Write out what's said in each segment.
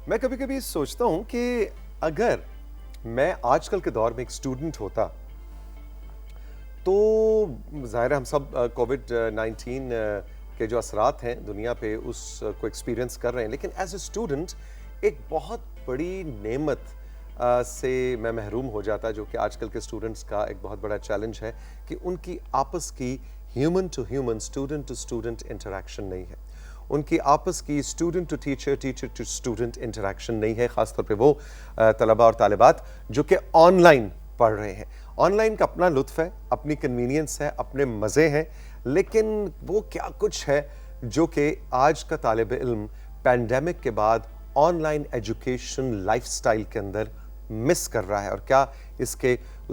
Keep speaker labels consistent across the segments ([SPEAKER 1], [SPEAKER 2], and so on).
[SPEAKER 1] میں کبھی کبھی سوچتا ہوں کہ اگر میں آج کل کے دور میں ایک اسٹوڈنٹ ہوتا تو ظاہر ہے ہم سب کووڈ 19 کے جو اثرات ہیں دنیا پہ اس کو ایکسپیرینس کر رہے ہیں، لیکن ایز اے اسٹوڈنٹ ایک بہت بڑی نعمت سے میں محروم ہو جاتا، جو کہ آج کل کے اسٹوڈنٹس کا ایک بہت بڑا چیلنج ہے کہ ان کی آپس کی human to human, student to student interaction نہیں ہے، ان کی آپس کی student to teacher, teacher to student interaction نہیں ہے، خاص طور پہ وہ طلباء اور طالبات جو کہ آن لائن پڑھ رہے ہیں۔ آن لائن کا اپنا لطف ہے، اپنی کنوینئنس ہے، اپنے مزے ہیں، لیکن وہ کیا کچھ ہے جو کہ آج کا طالب علم پینڈیمک کے بعد on line education life style کے اندر مس کر رہا ہے، اور کیا اس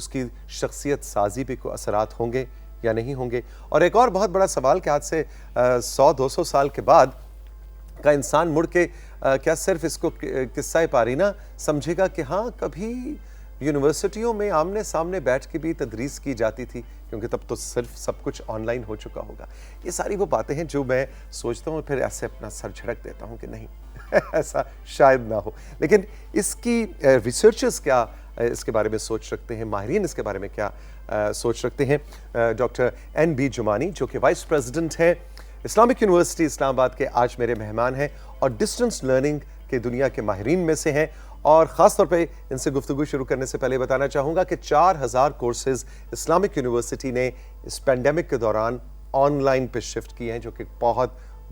[SPEAKER 1] کی شخصیت سازی پہ کوئی اثرات ہوں گے یا نہیں ہوں گے۔ اور ایک اور بہت بڑا سوال کہ آج سے 100-200 سال کے بعد کا انسان مڑ کے کیا صرف اس کو قصہ پارینہ سمجھے گا کہ ہاں کبھی یونیورسٹیوں میں آمنے سامنے بیٹھ کے بھی تدریس کی جاتی تھی، کیونکہ تب تو صرف سب کچھ آن لائن ہو چکا ہوگا۔ یہ ساری وہ باتیں ہیں جو میں سوچتا ہوں، پھر ایسے اپنا سر جھڑک دیتا ہوں کہ نہیں ایسا شاید نہ ہو۔ لیکن اس کی ریسرچرز کیا اس کے بارے میں سوچ رکھتے ہیں، ماہرین اس کے بارے میں کیا سوچ رکھتے ہیں۔ ڈاکٹر این بی جمانی جو کہ وائس پریزیڈنٹ ہیں اسلامک یونیورسٹی اسلام آباد کے، آج میرے مہمان ہیں اور ڈسٹنس لرننگ کے دنیا کے ماہرین میں سے ہیں، اور خاص طور پہ ان سے گفتگو شروع کرنے سے پہلے بتانا چاہوں گا کہ 4000 کورسز اسلامک یونیورسٹی نے اس پینڈیمک کے دوران آن لائن پہ شفٹ کیے ہیں، جو کہ بہت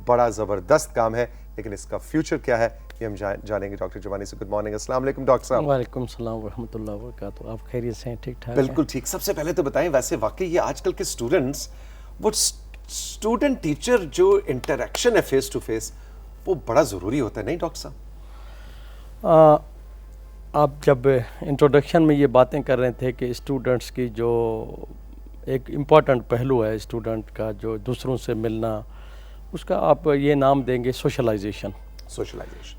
[SPEAKER 1] بڑا زبردست کام ہے، لیکن اس کا فیوچر کیا ہے یہ ہم جانیں گے ڈاکٹر جمانی سے۔ گڈ مارننگ، السلام علیکم ڈاکٹر صاحب۔
[SPEAKER 2] وعلیکم السلام ورحمۃ اللہ وبرکاتہ، آپ خیریت سے ہیں؟ ٹھیک ٹھاک؟
[SPEAKER 1] بالکل ٹھیک۔ سب سے پہلے تو بتائیں، ویسے واقعی یہ آج کل کے اسٹوڈنٹس، وہ اسٹوڈنٹ ٹیچر جو انٹریکشن ہے فیس ٹو فیس، وہ بڑا ضروری ہوتا ہے نہیں ڈاکٹر صاحب؟
[SPEAKER 2] آپ جب انٹروڈکشن میں یہ باتیں کر رہے تھے کہ اسٹوڈنٹس کی جو ایک امپورٹنٹ پہلو ہے اسٹوڈنٹ کا، جو دوسروں سے ملنا، اس کا آپ یہ نام دیں گے سوشلائزیشن۔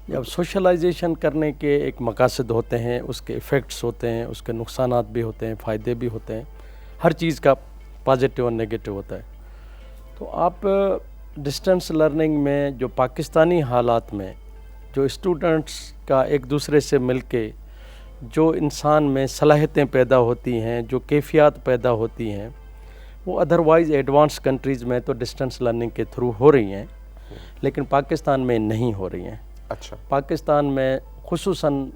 [SPEAKER 2] جب سوشلائزیشن کرنے کے ایک مقاصد ہوتے ہیں، اس کے ایفیکٹس ہوتے ہیں، اس کے نقصانات بھی ہوتے ہیں، فائدے بھی ہوتے ہیں، ہر چیز کا پازیٹیو اور نیگیٹو ہوتا ہے۔ تو آپ ڈسٹنس لرننگ میں جو پاکستانی حالات میں جو اسٹوڈنٹس کا ایک دوسرے سے مل کے جو انسان میں صلاحیتیں پیدا ہوتی ہیں، جو کیفیات پیدا ہوتی ہیں، وہ ادروائز ایڈوانس کنٹریز میں تو ڈسٹنس لرننگ کے تھرو ہو رہی ہیں، لیکن پاکستان میں نہیں ہو رہی ہیں۔
[SPEAKER 1] اچھا۔
[SPEAKER 2] پاکستان میں خصوصاً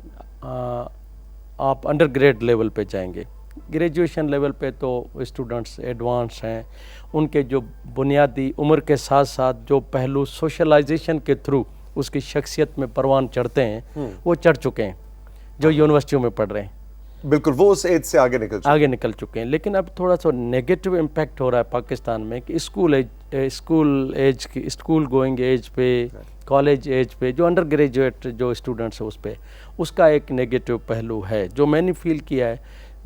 [SPEAKER 2] آپ انڈر گریڈ لیول پہ جائیں گے، گریجویشن لیول پہ تو اسٹوڈنٹس ایڈوانس ہیں، ان کے جو بنیادی عمر کے ساتھ ساتھ جو پہلو سوشلائزیشن کے تھرو اس کی شخصیت میں پروان چڑھتے ہیں وہ چڑھ چکے ہیں، جو یونیورسٹیوں میں پڑھ رہے ہیں۔
[SPEAKER 1] بالکل، وہ اس ایج سے آگے
[SPEAKER 2] نکل چکے ہیں۔ لیکن اب تھوڑا سا نیگیٹو امپیکٹ ہو رہا ہے پاکستان میں کہ اسکول گوئنگ ایج پہ، کالج ایج پہ، جو انڈر گریجویٹ جو اسٹوڈنٹس ہیں اس کا ایک نیگیٹو پہلو ہے، جو میں نے فیل کیا ہے،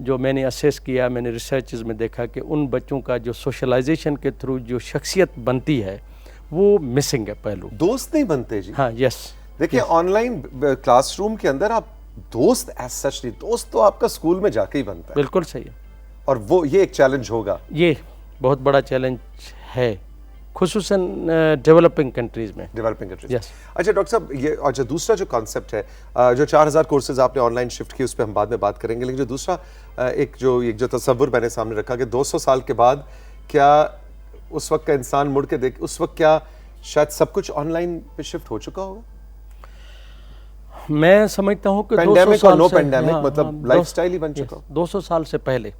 [SPEAKER 2] جو میں نے اسیس کیا، میں نے ریسرچز میں دیکھا کہ ان بچوں کا جو سوشلائزیشن کے تھرو جو شخصیت بنتی ہے وہ مسنگ ہے پہلو۔
[SPEAKER 1] دوست نہیں بنتے جی۔
[SPEAKER 2] ہاں، یس۔
[SPEAKER 1] دیکھیں آن لائن کلاس روم کے اندر آپ دوست ایز سچ نہیں، دوست تو آپ کا اسکول میں جا کے ہی بنتا ہے۔
[SPEAKER 2] بالکل صحیح ہے، اور
[SPEAKER 1] وہ یہ ایک چیلنج ہوگا، یہ
[SPEAKER 2] بہت بڑا چیلنج ہے، خصوصاً ڈیولپنگ کنٹریز میں۔
[SPEAKER 1] یس۔ اچھا ڈاکٹر صاحب، یہ اور جو دوسرا جو کانسیپٹ ہے، جو 4000 کورسز آپ نے آن لائن شفٹ کی، اس پہ ہم بعد میں بات کریں گے، لیکن جو دوسرا ایک جو تصور میں نے سامنے رکھا کہ 200 سال کے بعد کیا اس وقت کا انسان مڑ کے دیکھ، اس وقت کیا شاید سب کچھ آن لائن پہ شفٹ ہو چکا ہوگا؟
[SPEAKER 2] میں سمجھتا ہوں کہ 200 سال نو پینڈیمک مطلب لائف سٹائل ہی بن چکا، 200 سال سے پہلے۔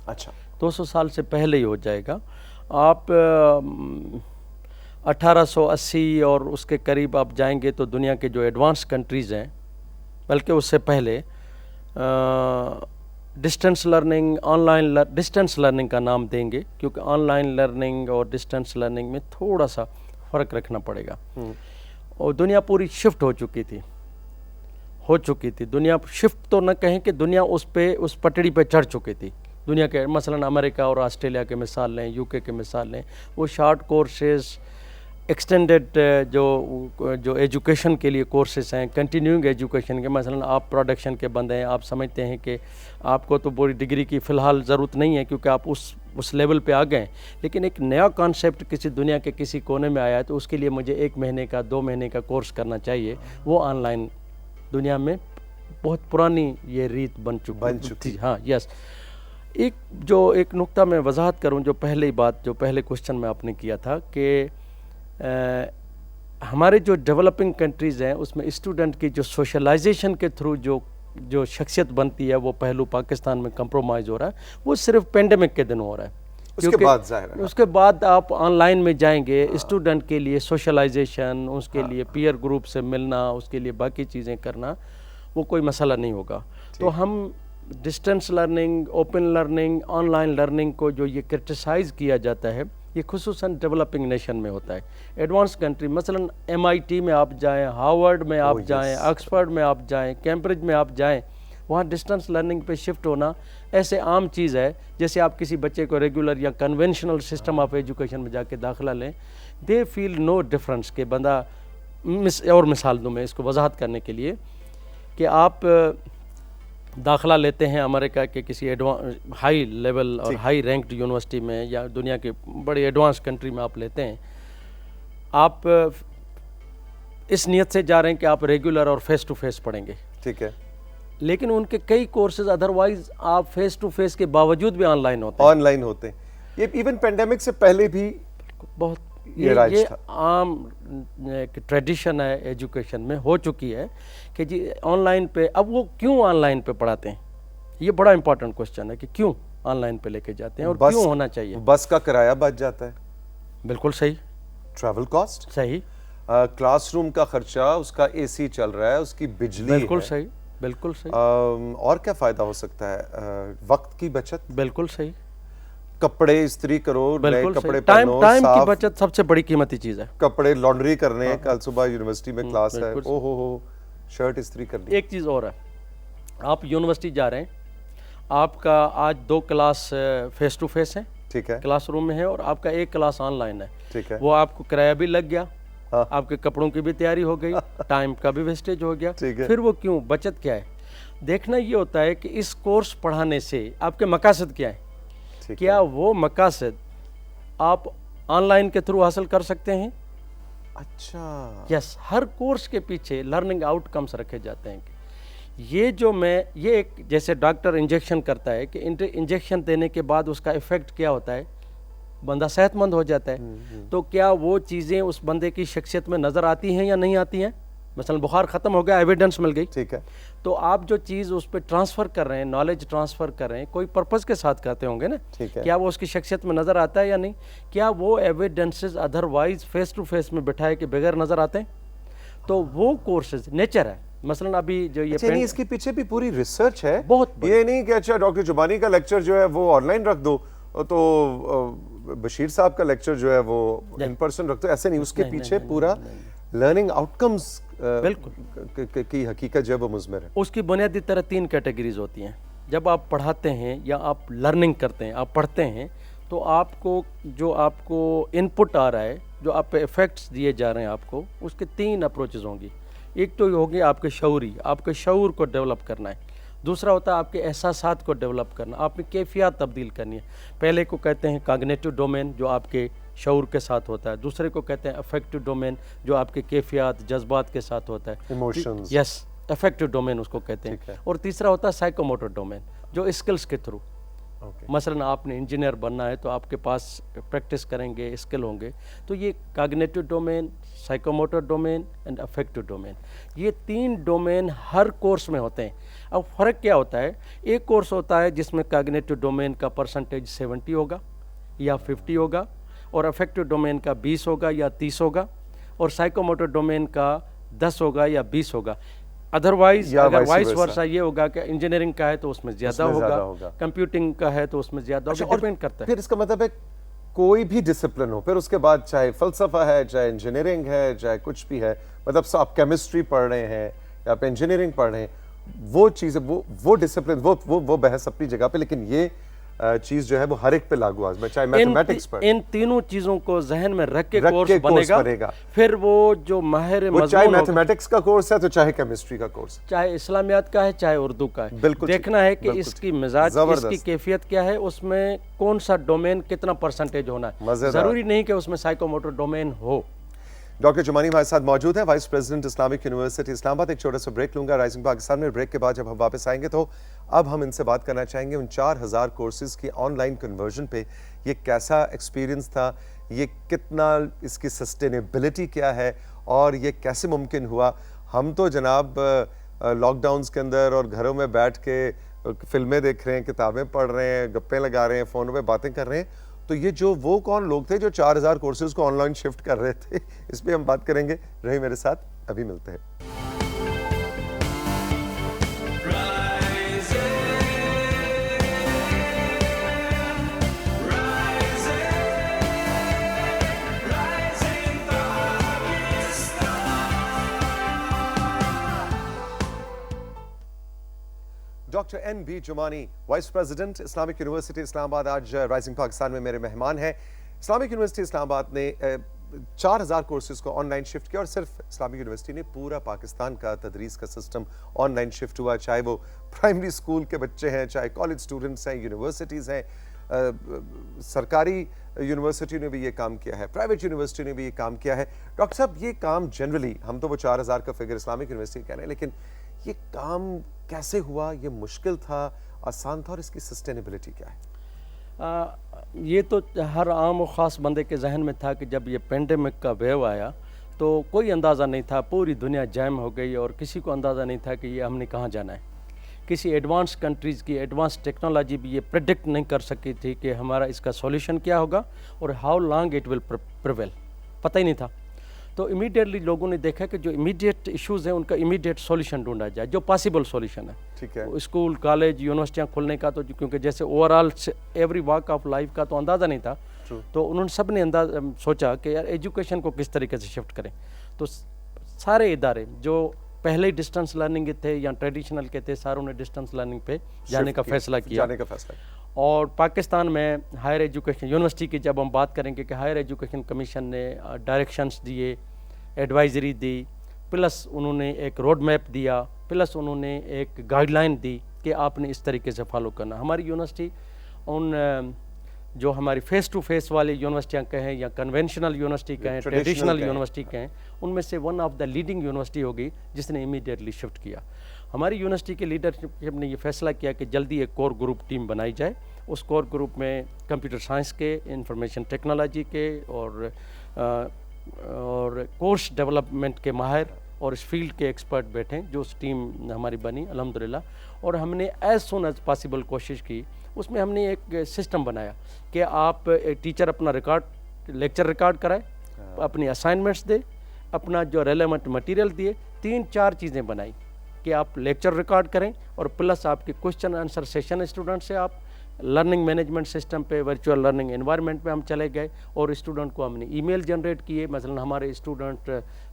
[SPEAKER 1] اچھا،
[SPEAKER 2] 200 سال سے پہلے ہی ہو جائے گا۔ آپ 1880 اور اس کے قریب آپ جائیں گے تو دنیا کے جو ایڈوانس کنٹریز ہیں، بلکہ اس سے پہلے distance learning, on line distance learning کا نام دیں گے، کیونکہ آن لائن لرننگ اور ڈسٹنس لرننگ میں تھوڑا سا فرق رکھنا پڑے گا، اور دنیا پوری شفٹ ہو چکی تھی دنیا شفٹ تو نہ کہیں کہ دنیا اس پٹڑی پہ چڑھ چکی تھی دنیا کے، مثلا امریکہ اور آسٹریلیا کے مثال لیں، یو کے مثال لیں، وہ شارٹ کورسز، ایکسٹینڈڈ جو ایجوکیشن کے لیے کورسز ہیں، کنٹینیوئنگ ایجوکیشن کے، مثلا آپ پروڈکشن کے بندے ہیں، آپ سمجھتے ہیں کہ آپ کو تو پوری ڈگری کی فی الحال ضرورت نہیں ہے کیونکہ آپ اس لیول پہ آ گئے، لیکن ایک نیا کانسیپٹ کسی دنیا کے کسی کونے میں آیا ہے تو اس کے لیے مجھے 1 مہینے کا 2 مہینے کا کورس کرنا چاہیے، وہ آن لائن दुनिया में बहुत पुरानी ये रीत बन चुकी थी। हाँ, यस। एक नुक्ता मैं वजाहत करूं, जो पहले क्वेश्चन में आपने किया था कि हमारे जो डेवलपिंग कंट्रीज़ हैं उसमें स्टूडेंट की जो सोशलाइजेशन के थ्रू जो शख्सियत बनती है, वो पहलू पाकिस्तान में कंप्रोमाइज़ हो रहा है, वो सिर्फ पेंडेमिक के दिन हो रहा है। उसके बाद आप ऑनलाइन में जाएंगे, स्टूडेंट के लिए सोशलाइजेशन, उसके लिए पीयर ग्रुप से मिलना, उसके लिए बाकी चीज़ें करना, वो कोई मसला नहीं होगा। तो हम distance learning, open learning, online learning को जो ये क्रिटिसाइज़ किया जाता है, ये खुसूसन डेवलपिंग नेशन में होता है। एडवांस कंट्री मसलन MIT में आप जाएं, हार्वर्ड में आप जाएं, ऑक्सफोर्ड में आप जाएं, कैम्ब्रिज में आप जाएं, वहाँ डिस्टेंस लर्निंग पे शिफ्ट होना ऐसे आम चीज़ है जैसे आप किसी बच्चे को रेगुलर या कन्वेंशनल सिस्टम ऑफ एजुकेशन में जाके दाखिला लें। दे फील नो डिफरेंस के बंदा और मिसाल दूँ मैं इसको वजाहत करने के लिए कि आप दाखिला लेते हैं अमेरिका के किसी हाई लेवल और हाई रैंक्ड यूनिवर्सिटी में या दुनिया के बड़ी एडवांस कंट्री में आप लेते हैं, आप इस नियत से जा रहे हैं कि आप रेगुलर और फेस टू फेस पढ़ेंगे, ठीक है, लेकिन उनके कई कोर्सेज अदरवाइज आप फेस टू फेस के बावजूद भी ऑनलाइन होते हैं। ये इवन पेंडेमिक से पहले भी बहुत ये आम ट्रेडिशन है एजुकेशन में हो चुकी है कि जी ऑनलाइन पे। अब वो क्यों ऑनलाइन पे पढ़ाते हैं, ये बड़ा इंपॉर्टेंट क्वेश्चन है कि क्यों ऑनलाइन पे लेके जाते हैं और क्यों होना चाहिए।
[SPEAKER 1] बस का किराया बच जाता है,
[SPEAKER 2] बिल्कुल सही,
[SPEAKER 1] ट्रैवल कॉस्ट
[SPEAKER 2] सही,
[SPEAKER 1] क्लासरूम का खर्चा, उसका AC चल रहा है, उसकी बिजली,
[SPEAKER 2] बिल्कुल सही, बिल्कुल सही,
[SPEAKER 1] और क्या फायदा हो सकता है, वक्त की बचत,
[SPEAKER 2] बिल्कुल सही,
[SPEAKER 1] कपड़े इस्त्री करो, नए कपड़े पहनो,
[SPEAKER 2] टाइम की बचत सबसे बड़ी कीमती चीज़ है।
[SPEAKER 1] कपड़े लॉन्ड्री करने हैं, कल सुबह यूनिवर्सिटी में क्लास है, ओहो शर्ट इस्त्री करनी।
[SPEAKER 2] एक चीज़ और है, आप यूनिवर्सिटी जा रहे हैं, आपका आज 2 क्लास फेस टू फेस है,
[SPEAKER 1] ठीक है,
[SPEAKER 2] क्लासरूम में है, और आपका 1 क्लास ऑनलाइन है,
[SPEAKER 1] ठीक है,
[SPEAKER 2] वो आपको किराया भी लग गया, आपके कपड़ों की भी तैयारी हो गई, टाइम का भी वेस्टेज हो गया, फिर वो क्यों, बचत क्या है? देखना ये होता है कि इस कोर्स पढ़ाने से आपके मकासद क्या है, क्या वो मकासद आप ऑनलाइन के थ्रू हासिल कर सकते हैं।
[SPEAKER 1] अच्छा,
[SPEAKER 2] यस, हर कोर्स के पीछे लर्निंग आउटकम्स रखे जाते हैं कि ये एक जैसे डॉक्टर इंजेक्शन करता है कि इंजेक्शन देने के बाद उसका इफेक्ट क्या होता है, बंदा सेहतमंद हो जाता है। तो क्या वो चीज़ें उस बंदे की शख्सियत में नज़र आती हैं या नहीं आती हैं? मसलन बुखार ख़त्म हो गया, एविडेंस मिल गई, ठीक है, तो आप जो चीज़ उस पर ट्रांसफ़र कर रहे हैं, नॉलेज ट्रांसफ़र कर रहे हैं, कोई पर्पज़ के साथ करते होंगे ना, क्या वो उसकी शख्सियत में नज़र आता है या नहीं? क्या वो evidences otherwise face to face में बिठाए के बगैर नज़र आते हैं? तो वो कोर्सेज नेचर है। मसलन अभी जो ये
[SPEAKER 1] नहीं, इसके पीछे भी पूरी रिसर्च है,
[SPEAKER 2] बहुत
[SPEAKER 1] ये नहीं कि अच्छा डॉक्टर जुबानी का लेक्चर जो है वो ऑनलाइन रख दो, तो बशीर साहब का लेक्चर जो है वो इन पर्सन रख दो, ऐसे नहीं, उसके पीछे पूरा लर्निंग आउटकम्स की हकीकत जो है वो मुज़मर है।
[SPEAKER 2] उसकी बुनियादी तरह 3 कैटेगरीज होती हैं। जब आप पढ़ाते हैं या आप लर्निंग करते हैं, आप पढ़ते हैं, तो आपको इनपुट आ रहा है, जो आप पे इफ़ेक्ट्स दिए जा रहे हैं आपको, उसके 3 अप्रोचेज़ होंगी। एक तो ये होगी आपके शऊर को डेवलप करना है, दूसरा होता है आपके एहसासात को डेवलप करना, आपकी कैफियत तब्दील करनी है। पहले को कहते हैं कॉग्निटिव डोमेन जो आपके शऊर के साथ होता है, दूसरे को कहते हैं अफेक्टिव डोमेन जो आपके कैफियत जज्बात के साथ होता है,
[SPEAKER 1] इमोशंस,
[SPEAKER 2] यस, अफेक्टिव डोमेन उसको कहते हैं, और तीसरा होता है साइकोमोटर डोमेन जो स्किल्स के थ्रू। मसलन आपने इंजीनियर बनना है तो आपके पास प्रैक्टिस करेंगे, स्किल होंगे, तो ये cognitive domain, psychomotor domain and affective domain, ये 3 डोमेन हर कोर्स में होते हैं। अब फ़र्क क्या होता है, एक कोर्स होता है जिसमें कॉग्निटिव डोमेन का परसेंटेज 70 होगा या 50 होगा, और अफेक्टिव डोमेन का 20 होगा या 30 होगा, और साइकोमोटर डोमेन का 10 होगा या 20 होगा। अदरवाइज अगर वाइस वर्सा ये होगा कि इंजीनियरिंग का है तो उसमें ज़्यादा होगा, कंप्यूटिंग का है तो उसमें ज़्यादा होगा, डिपेंड करता है।
[SPEAKER 1] फिर इसका मतलब है कोई भी डिसिप्लिन हो, फिर उसके बाद चाहे फ़लसफ़ा है, चाहे इंजीनियरिंग है, चाहे कुछ भी है, मतलब आप केमिस्ट्री पढ़ रहे हैं या आप इंजीनियरिंग पढ़ रहे हैं, वो चीज़ें, वो डिसिप्लिन, वो बहस अपनी जगह पे, लेकिन ये चीज जो है वो हर एक पे लागू आज में, चाहे मैथमेटिक्स पर।
[SPEAKER 2] इन तीनों चीजों को जहन में रख के कोर्स बनेगा, फिर वो जो माहिर मज़मून,
[SPEAKER 1] चाहे मैथमेटिक्स का कोर्स है तो चाहे केमिस्ट्री का कोर्स,
[SPEAKER 2] चाहे इस्लामियात का है, चाहे उर्दू का है, बिल्कुल देखना है कि इसकी मिजाज, इसकी कैफियत क्या है, उसमें कौन सा डोमेन कितना परसेंटेज होना है। जरूरी नहीं कि उसमें साइकोमोटर डोमेन हो।
[SPEAKER 1] डॉक्टर जुमानी हमारे साथ मौजूद हैं, vice president Islamic university Islamabad. एक छोटा सा ब्रेक लूंगा राइजिंग पाकिस्तान में। ब्रेक के बाद जब हम वापस आएंगे तो अब हम इनसे बात करना चाहेंगे उन 4000 कोर्सेज की ऑनलाइन कन्वर्जन पे। ये कैसा एक्सपीरियंस था, ये कितना, इसकी सस्टेनेबिलिटी क्या है और ये कैसे मुमकिन हुआ। हम तो जनाब लॉकडाउन्स के अंदर और घरों में बैठ के फिल्में देख रहे हैं, किताबें पढ़ रहे हैं, गप्पे लगा रहे हैं, फ़ोन पे बातें कर रहे हैं। तो ये जो वो कौन लोग थे जो 4000 कोर्सेज को ऑनलाइन शिफ्ट कर रहे थे, इस पे हम बात करेंगे। रही मेरे साथ, अभी मिलते हैं। Doctor N B. Jumani, vice president Islamic university Islamabad, आज राइजिंग पाकिस्तान में मेरे मेहमान हैं। इस्लामिक यूनिवर्सिटी इस्लामाबाद ने 4000 कोर्सेज को ऑनलाइन शिफ्ट किया और सिर्फ इस्लामिक यूनिवर्सिटी ने पूरा पाकिस्तान का तदरीस का सिस्टम ऑनलाइन शिफ्ट हुआ। चाहे वो प्राइमरी स्कूल के बच्चे हैं, चाहे कॉलेज स्टूडेंट्स हैं, यूनिवर्सिटीज़ हैं, सरकारी यूनिवर्सिटी ने भी ये काम किया है, प्राइवेट यूनिवर्सिटी ने भी ये काम किया है। डॉक्टर साहब, ये काम जनरली, हम तो वो 4000 का फिगर इस्लामिक यूनिवर्सिटी कह रहे हैं, लेकिन ये काम कैसे हुआ, ये मुश्किल था, आसान था, और इसकी सस्टेनेबिलिटी क्या है?
[SPEAKER 2] ये तो हर आम और ख़ास बंदे के जहन में था कि जब ये पेंडेमिक का वेव आया तो कोई अंदाज़ा नहीं था, पूरी दुनिया जैम हो गई और किसी को अंदाज़ा नहीं था कि ये हमने कहाँ जाना है। किसी एडवांस कंट्रीज़ की एडवांस टेक्नोलॉजी भी ये प्रेडिक्ट नहीं कर सकी थी कि हमारा इसका सॉल्यूशन क्या होगा और how long it will prevail, पता ही नहीं था। तो इमीडिएटली लोगों ने देखा कि जो इमीडिएट इश्यूज़ हैं उनका इमीडिएट सॉल्यूशन ढूंढा जाए, जो पॉसिबल सॉल्यूशन है।
[SPEAKER 1] ठीक है।
[SPEAKER 2] स्कूल, कॉलेज, यूनिवर्सिटियाँ खुलने का तो क्योंकि जैसे overall every walk of life का तो अंदाज़ा नहीं था, तो उन्होंने सब ने सोचा कि यार एजुकेशन को किस तरीके से शिफ्ट करें। तो सारे इदारे जो पहले डिस्टेंस लर्निंग थे या ट्रेडिशनल के थे, सारों ने डिस्टेंस लर्निंग पे जाने का फैसला किया। और पाकिस्तान में हायर एजुकेशन यूनिवर्सिटी की जब हम बात करेंगे कि हायर एजुकेशन कमीशन ने डायरेक्शंस दिए, एडवाइजरी दी, प्लस उन्होंने एक रोड मैप दिया, प्लस उन्होंने एक गाइडलाइन दी कि आपने इस तरीके से फॉलो करना। हमारी यूनिवर्सिटी उन जो हमारी फेस टू फेस वाली यूनिवर्सिटियाँ कहें या कन्वेंशनल यूनिवर्सिटी कहें, ट्रेडिशनल यूनिवर्सिटी कहें, उनमें से one of the leading university होगी जिसने इमीडिएटली शिफ्ट किया। हमारी यूनिवर्सिटी की लीडरशिप ने ये फैसला किया कि जल्दी एक कोर ग्रुप टीम बनाई जाए। उस कोर ग्रुप में कंप्यूटर साइंस के, इंफॉर्मेशन टेक्नोलॉजी के और कोर्स डेवलपमेंट के माहिर और इस फील्ड के एक्सपर्ट बैठे, जो उस टीम हमारी बनी अल्हम्दुलिल्लाह। और हमने एज सुन एज पॉसिबल कोशिश की। उसमें हमने एक सिस्टम बनाया कि आप टीचर अपना लेक्चर रिकॉर्ड कराए, अपनी असाइनमेंट्स दे, अपना जो रेलेवेंट मटेरियल दिए, 3-4 चीज़ें बनाई कि आप लेक्चर रिकॉर्ड करें और प्लस आपके क्वेश्चन आंसर सेशन स्टूडेंट से आप लर्निंग मैनेजमेंट सिस्टम पे, वर्चुअल लर्निंग एनवायरनमेंट पे हम चले गए और स्टूडेंट को हमने ईमेल जनरेट किए। मसलन हमारे स्टूडेंट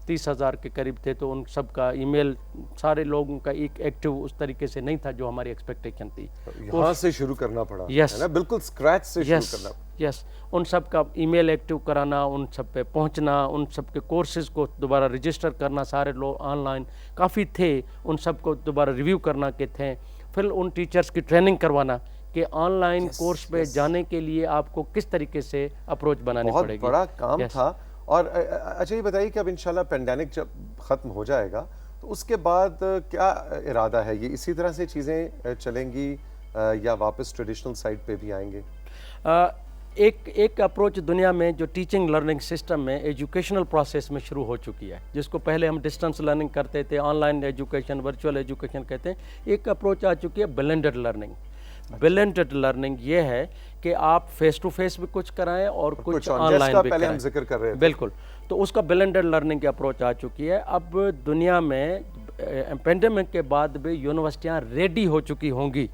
[SPEAKER 2] 30,000 के करीब थे, तो उन सब का ईमेल, सारे लोगों का एक एक्टिव उस तरीके से नहीं था जो हमारी एक्सपेक्टेशन थी।
[SPEAKER 1] यहाँ से शुरू करना पड़ा, है ना, बिल्कुल स्क्रैच से शुरू करना।
[SPEAKER 2] यस, उन सब का ईमेल एक्टिव कराना, उन सब पे पहुंचना, उन सब के कोर्सेज को दोबारा रजिस्टर करना, सारे लोग ऑनलाइन काफ़ी थे, उन सब को दोबारा रिव्यू करना के थे। फिर उन टीचर्स की ट्रेनिंग करवाना कि ऑनलाइन कोर्स पे जाने के लिए आपको किस तरीके से अप्रोच बनानी पड़ेगी।
[SPEAKER 1] बहुत बड़ा काम था। और अच्छा ये बताइए कि अब इंशाल्लाह पेंडेमिक जब ख़त्म हो जाएगा तो उसके बाद क्या इरादा है? ये इसी तरह से चीज़ें चलेंगी या वापस ट्रेडिशनल साइड पे भी आएंगे?
[SPEAKER 2] एक अप्रोच दुनिया में जो टीचिंग लर्निंग सिस्टम में एजुकेशनल प्रोसेस में शुरू हो चुकी है, जिसको पहले हम डिस्टेंस लर्निंग करते थे, ऑनलाइन एजुकेशन, वर्चुअल एजुकेशन कहते हैं। एक अप्रोच आ चुकी है ब्लेंडेड लर्निंग। ब्लेंडेड लर्निंग ये है कि आप फेस टू फेस भी कुछ कराएं और कुछ ऑनलाइन भी कराएं।
[SPEAKER 1] हम जिक्र कर रहे थे।
[SPEAKER 2] बिल्कुल, तो उसका ब्लेंडेड लर्निंग की अप्रोच आ चुकी है। अब दुनिया में पेंडेमिक के बाद भी यूनिवर्सिटियाँ रेडी हो चुकी होंगी।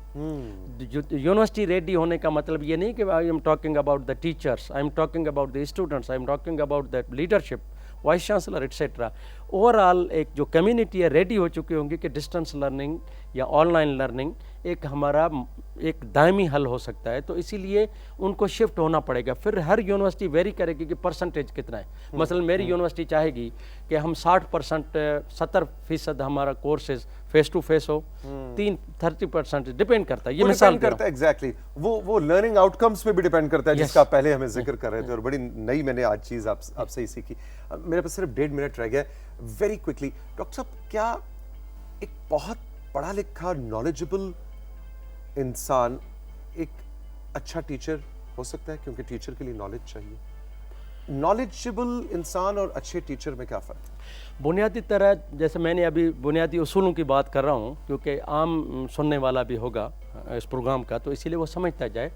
[SPEAKER 2] यूनिवर्सिटी रेडी होने का मतलब ये नहीं कि I am talking about the teachers, I am talking about the students, I am talking about the leadership, vice chancellor etcetera. Over all ایک جو کمیونٹی ہے ریڈی ہو چکی ہوں گی کہ ڈسٹنس لرننگ یا آن لائن لرننگ ایک ہمارا ایک دائمی حل ہو سکتا ہے. تو اسی لیے ان کو شفٹ ہونا پڑے گا. پھر ہر یونیورسٹی ویری کرے گی کہ پرسنٹیج کتنا ہے. مثلا میری یونیورسٹی چاہے گی کہ ہم 60% 70% ہمارا کورسز فیس ٹو فیس ہو, 30% ڈپینڈ کرتا ہے. یہ مثال
[SPEAKER 1] کرتا ہے ایگزیکٹلی وہ لرننگ آؤٹ کمس پہ بھی ڈیپینڈ کرتا ہے, جس کا پہلے ہمیں ذکر کر رہے تھے, اور بڑی نئی میں نے آج چیز آپ سے ہی سیکھی. میرے پاس صرف 1.5 منٹ رہ گیا. ویری کوئکلی ڈاکٹر صاحب, کیا ایک بہت پڑھا لکھا نالجبل انسان ایک اچھا ٹیچر ہو سکتا ہے؟ کیونکہ ٹیچر کے لیے نالج چاہیے. نالجبل انسان اور اچھے ٹیچر میں کیا فرق ہے؟
[SPEAKER 2] بنیادی طرح جیسے میں نے ابھی بنیادی اصولوں کی بات کر رہا ہوں, کیونکہ عام سننے والا بھی ہوگا اس پروگرام کا, تو اسی لیے وہ سمجھتا جائے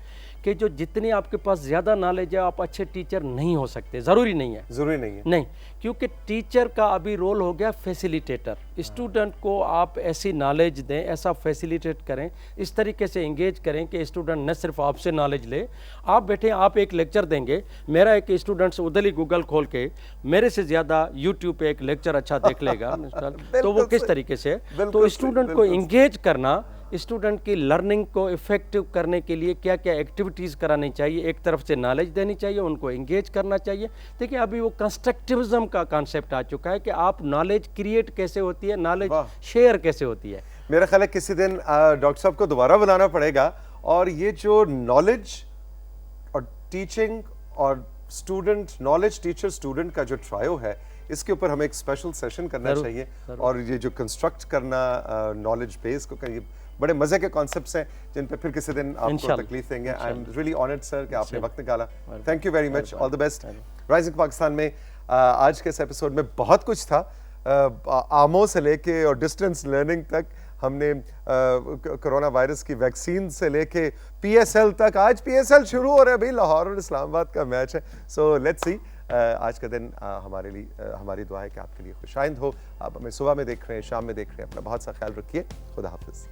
[SPEAKER 2] کہ جو جتنی آپ کے پاس زیادہ نالج ہے آپ اچھے ٹیچر نہیں ہو سکتے. ضروری نہیں ہے,
[SPEAKER 1] ضروری نہیں ہے.
[SPEAKER 2] نہیں, کیونکہ ٹیچر کا ابھی رول ہو گیا فیسیلیٹیٹر. اسٹوڈنٹ کو آپ ایسی نالج دیں, ایسا فیسیلیٹیٹ کریں, اس طریقے سے انگیج کریں کہ اسٹوڈنٹ نہ صرف آپ سے نالج لے. آپ بیٹھے آپ ایک لیکچر دیں گے, میرا ایک اسٹوڈنٹ ادھر ہی گوگل کھول کے میرے سے زیادہ یوٹیوب پہ ایک لیکچر اچھا دیکھ لے گا, تو وہ کس طریقے سے. تو اسٹوڈنٹ کو انگیج کرنا, اسٹوڈنٹ کی لرننگ کو افیکٹو کرنے کے لیے کیا کیا ایکٹیویٹیز کرانی چاہیے. ایک طرف سے نالج دینی چاہیے, ان کو انگیج کرنا چاہیے. دیکھیں ابھی وہ کنسٹرکٹیوزم کا کانسیپٹ آ چکا ہے کہ آپ نالج کریٹ کیسے ہوتی ہے, نالج شیئر کیسے ہوتی ہے.
[SPEAKER 1] میرا خیال ہے کسی دن ڈاکٹر صاحب کو دوبارہ بلانا پڑے گا, اور یہ جو نالج اور ٹیچنگ اور اسٹوڈنٹ, نالج ٹیچر اسٹوڈنٹ کا جو ٹرائیو ہے, اس کے اوپر ہمیں ایک اسپیشل سیشن کرنا چاہیے. اور یہ جو کنسٹرکٹ کرنا نالج بیس کو, یہ بڑے مزے کے کانسیپٹس ہیں جن پہ پھر کسی دن آپ کو تکلیف دیں گے. آئی ایم ریئلی آنرڈ سر کہ آپ نے وقت نکالا. Thank you very much, all the best. Rising Pakistan میں آج کے اس ایپیسوڈ میں بہت کچھ تھا, آموں سے لے کے اور ڈسٹنس لرننگ تک. ہم نے کرونا وائرس کی ویکسین سے لے کے پی ایس ایل تک, آج پی ایس ایل شروع ہو رہا ہے بھائی, لاہور اور اسلام آباد کا میچ ہے. سو لیٹس سی, آج کا دن ہمارے لیے, ہماری دعا ہے کہ آپ کے لیے خوش آئند ہو. آپ ہمیں صبح میں دیکھ رہے ہیں, شام میں دیکھ رہے ہیں, اپنا بہت سا خیال رکھیے. خدا حافظ.